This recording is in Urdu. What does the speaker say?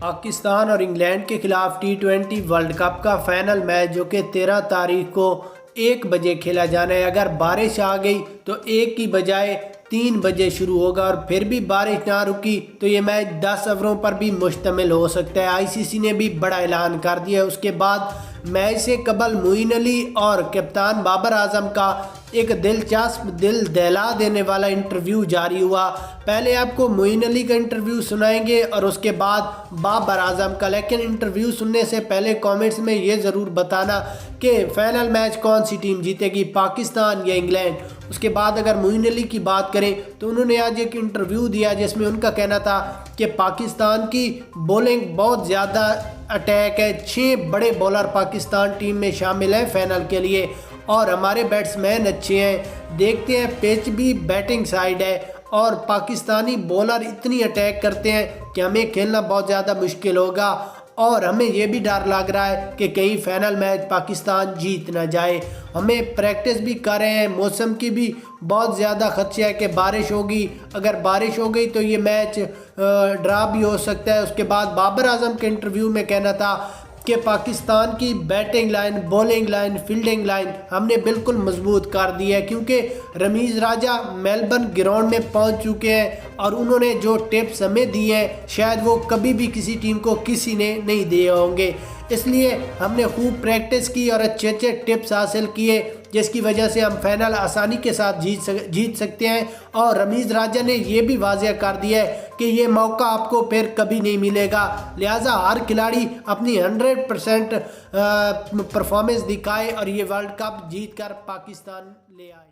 پاکستان اور انگلینڈ کے خلاف ٹی20 ورلڈ کپ کا فائنل میچ جو کہ 13 تاریخ کو 1 بجے کھیلا جانا ہے۔ اگر بارش آ گئی تو 1 کی بجائے 3 بجے شروع ہوگا، اور پھر بھی بارش نہ رکی تو یہ میچ 10 اووروں پر بھی مشتمل ہو سکتا ہے۔ آئی سی سی نے بھی بڑا اعلان کر دیا ہے۔ اس کے بعد میچ سے قبل معین علی اور کپتان بابر اعظم کا ایک دلچسپ دل دہلا دینے والا انٹرویو جاری ہوا۔ پہلے آپ کو معین علی کا انٹرویو سنائیں گے اور اس کے بعد بابر اعظم کا، لیکن انٹرویو سننے سے پہلے کامنٹس میں یہ ضرور بتانا کہ فائنل میچ کون سی ٹیم جیتے گی، پاکستان یا انگلینڈ۔ اس کے بعد اگر معین علی کی بات کریں تو انہوں نے آج ایک انٹرویو دیا جس میں ان کا کہنا تھا کہ پاکستان کی بولنگ بہت زیادہ اٹیک ہے، 6 بڑے بولر پاکستان ٹیم میں شامل ہیں فائنل کے لیے، اور ہمارے بیٹسمین اچھے ہیں۔ دیکھتے ہیں، پچ بھی بیٹنگ سائیڈ ہے اور پاکستانی بولر اتنی اٹیک کرتے ہیں کہ ہمیں کھیلنا بہت زیادہ مشکل ہوگا، اور ہمیں یہ بھی ڈر لگ رہا ہے کہ کہیں فائنل میچ پاکستان جیت نہ جائے۔ ہمیں پریکٹس بھی کر رہے ہیں، موسم کی بھی بہت زیادہ خدشہ ہے کہ بارش ہوگی، اگر بارش ہو گئی تو یہ میچ ڈرا بھی ہو سکتا ہے۔ اس کے بعد بابر اعظم کے انٹرویو میں کہنا تھا کہ پاکستان کی batting line, bowling line, fielding line ہم نے بالکل مضبوط کر دی ہے، کیونکہ رمیز راجہ میلبرن گراؤنڈ میں پہنچ چکے ہیں اور انہوں نے جو ٹپس ہمیں دیے ہیں شاید وہ کبھی بھی کسی ٹیم کو کسی نے نہیں دیے ہوں گے۔ اس لیے ہم نے خوب پریکٹس کی اور اچھے اچھے ٹپس حاصل کیے، جس کی وجہ سے ہم فائنل آسانی کے ساتھ جیت سکتے ہیں۔ اور رمیز راجہ نے یہ بھی واضح کر دیا ہے کہ یہ موقع آپ کو پھر کبھی نہیں ملے گا، لہٰذا ہر کھلاڑی اپنی 100% پرفارمنس دکھائے اور یہ ورلڈ کپ جیت کر پاکستان لے آئے۔